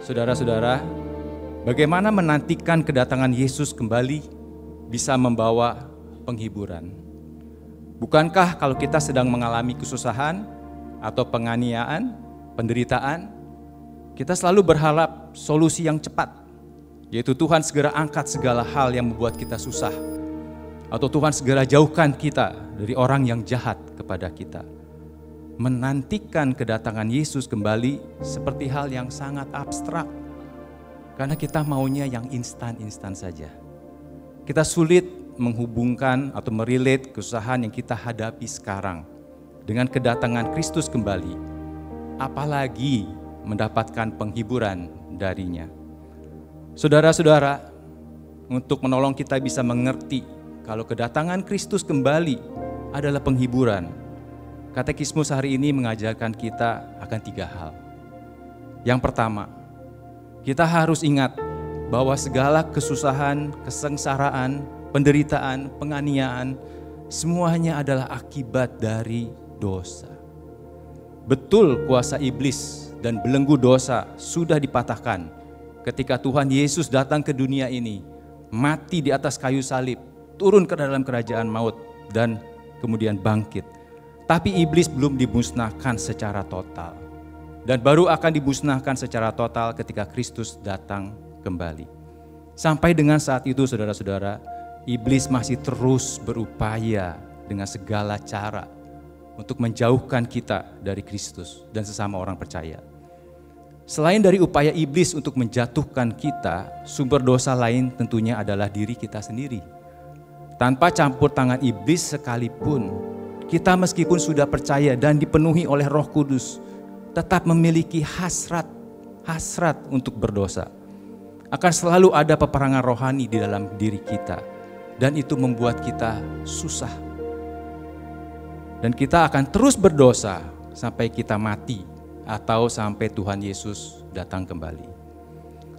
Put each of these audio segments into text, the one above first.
Saudara-saudara, bagaimana menantikan kedatangan Yesus kembali bisa membawa penghiburan? Bukankah kalau kita sedang mengalami kesusahan atau penganiayaan, penderitaan, kita selalu berharap solusi yang cepat, yaitu Tuhan segera angkat segala hal yang membuat kita susah, atau Tuhan segera jauhkan kita dari orang yang jahat kepada kita. Menantikan kedatangan Yesus kembali seperti hal yang sangat abstrak, karena kita maunya yang instan-instan saja. Kita sulit menghubungkan atau merelate kesusahan yang kita hadapi sekarang dengan kedatangan Kristus kembali, apalagi mendapatkan penghiburan darinya. Saudara-saudara, untuk menolong kita bisa mengerti kalau kedatangan Kristus kembali adalah penghiburan, Katekismus hari ini mengajarkan kita akan 3 hal. Yang pertama, kita harus ingat bahwa segala kesusahan, kesengsaraan, penderitaan, penganiayaan, semuanya adalah akibat dari dosa. Betul, kuasa iblis dan belenggu dosa sudah dipatahkan ketika Tuhan Yesus datang ke dunia ini, mati di atas kayu salib, turun ke dalam kerajaan maut, dan kemudian bangkit. Tapi iblis belum dimusnahkan secara total, dan baru akan dimusnahkan secara total ketika Kristus datang kembali. Sampai dengan saat itu, saudara-saudara, iblis masih terus berupaya dengan segala cara untuk menjauhkan kita dari Kristus dan sesama orang percaya. Selain dari upaya iblis untuk menjatuhkan kita, sumber dosa lain tentunya adalah diri kita sendiri. Tanpa campur tangan iblis sekalipun, kita meskipun sudah percaya dan dipenuhi oleh Roh Kudus, tetap memiliki hasrat untuk berdosa. Akan selalu ada peperangan rohani di dalam diri kita, dan itu membuat kita susah. Dan kita akan terus berdosa sampai kita mati atau sampai Tuhan Yesus datang kembali.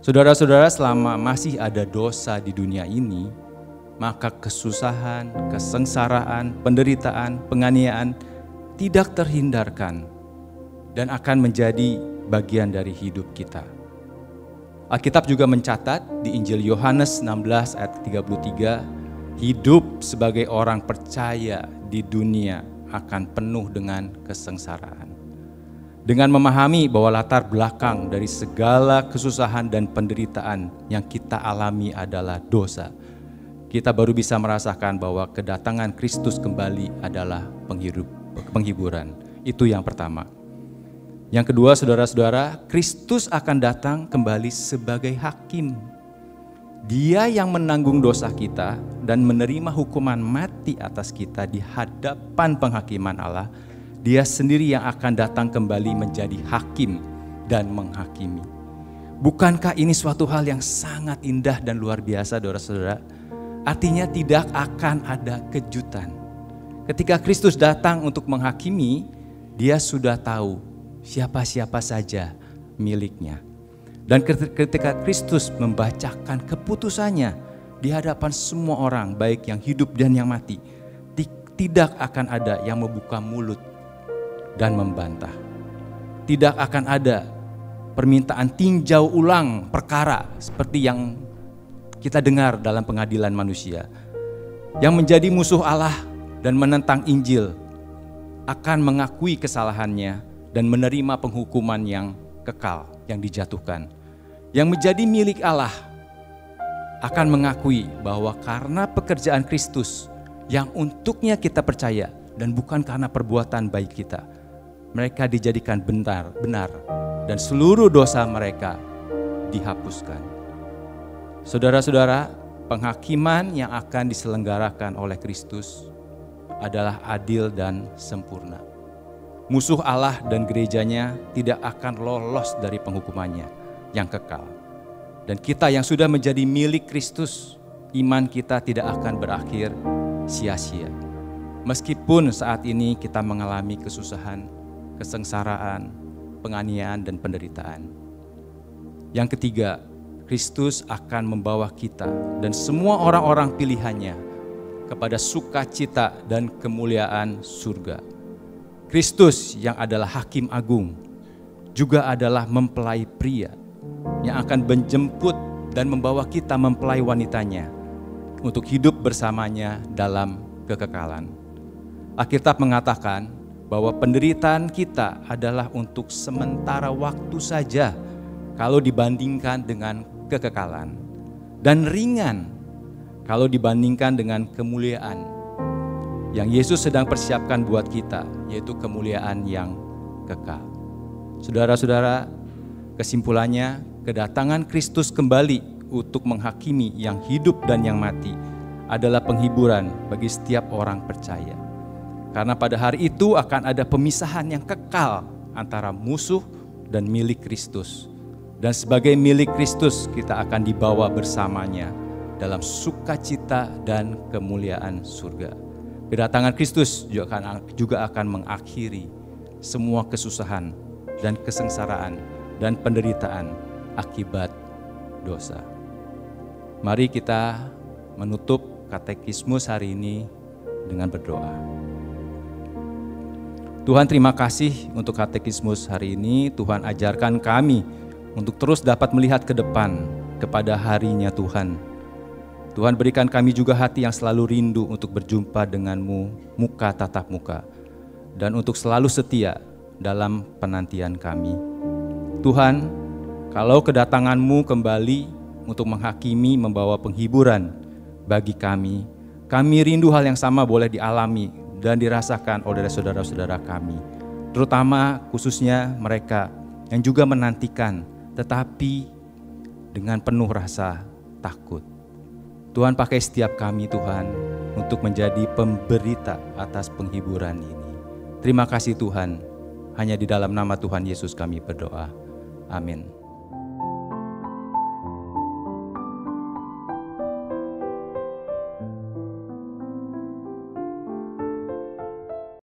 Saudara-saudara, selama masih ada dosa di dunia ini, maka kesusahan, kesengsaraan, penderitaan, penganiayaan tidak terhindarkan dan akan menjadi bagian dari hidup kita. Alkitab juga mencatat di Injil Yohanes 16 ayat 33, hidup sebagai orang percaya di dunia akan penuh dengan kesengsaraan. Dengan memahami bahwa latar belakang dari segala kesusahan dan penderitaan yang kita alami adalah dosa, kita baru bisa merasakan bahwa kedatangan Kristus kembali adalah penghiburan. Itu yang pertama. Yang kedua, saudara-saudara, Kristus akan datang kembali sebagai hakim. Dia yang menanggung dosa kita dan menerima hukuman mati atas kita di hadapan penghakiman Allah. Dia sendiri yang akan datang kembali menjadi hakim dan menghakimi. Bukankah ini suatu hal yang sangat indah dan luar biasa, saudara-saudara? Artinya tidak akan ada kejutan. Ketika Kristus datang untuk menghakimi, Dia sudah tahu siapa-siapa saja miliknya. Dan ketika Kristus membacakan keputusannya di hadapan semua orang, baik yang hidup dan yang mati, tidak akan ada yang membuka mulut dan membantah. Tidak akan ada permintaan tinjau ulang perkara seperti yang kita dengar dalam pengadilan manusia. Yang menjadi musuh Allah dan menentang Injil akan mengakui kesalahannya dan menerima penghukuman yang kekal yang dijatuhkan. Yang menjadi milik Allah akan mengakui bahwa karena pekerjaan Kristus yang untuknya kita percaya dan bukan karena perbuatan baik kita, mereka dijadikan benar dan seluruh dosa mereka dihapuskan. Saudara-saudara, penghakiman yang akan diselenggarakan oleh Kristus adalah adil dan sempurna. Musuh Allah dan gerejanya tidak akan lolos dari penghukumannya yang kekal. Dan kita yang sudah menjadi milik Kristus, iman kita tidak akan berakhir sia-sia. Meskipun saat ini kita mengalami kesusahan, kesengsaraan, penganiayaan, dan penderitaan. Yang ketiga, Kristus akan membawa kita dan semua orang-orang pilihannya kepada sukacita dan kemuliaan surga. Kristus yang adalah hakim agung juga adalah mempelai pria yang akan menjemput dan membawa kita mempelai wanitanya untuk hidup bersamanya dalam kekekalan. Alkitab mengatakan bahwa penderitaan kita adalah untuk sementara waktu saja kalau dibandingkan dengan kekekalan, dan ringan kalau dibandingkan dengan kemuliaan yang Yesus sedang persiapkan buat kita, yaitu kemuliaan yang kekal. Saudara-saudara, kesimpulannya, kedatangan Kristus kembali untuk menghakimi yang hidup dan yang mati adalah penghiburan bagi setiap orang percaya. Karena pada hari itu akan ada pemisahan yang kekal antara musuh dan milik Kristus. Dan sebagai milik Kristus kita akan dibawa bersamanya dalam sukacita dan kemuliaan surga. Kedatangan Kristus juga akan mengakhiri semua kesusahan dan kesengsaraan dan penderitaan akibat dosa. Mari kita menutup katekismus hari ini dengan berdoa. Tuhan, terima kasih untuk katekismus hari ini. Tuhan, ajarkan kami untuk terus dapat melihat ke depan kepada harinya Tuhan. Tuhan, berikan kami juga hati yang selalu rindu untuk berjumpa denganmu muka tatap muka, dan untuk selalu setia dalam penantian kami. Tuhan, kalau kedatanganmu kembali untuk menghakimi, membawa penghiburan bagi kami rindu hal yang sama boleh dialami dan dirasakan oleh saudara-saudara kami, terutama khususnya mereka yang juga menantikan tetapi dengan penuh rasa takut. Tuhan, pakai setiap kami Tuhan untuk menjadi pemberita atas penghiburan ini. Terima kasih Tuhan, hanya di dalam nama Tuhan Yesus kami berdoa. Amin.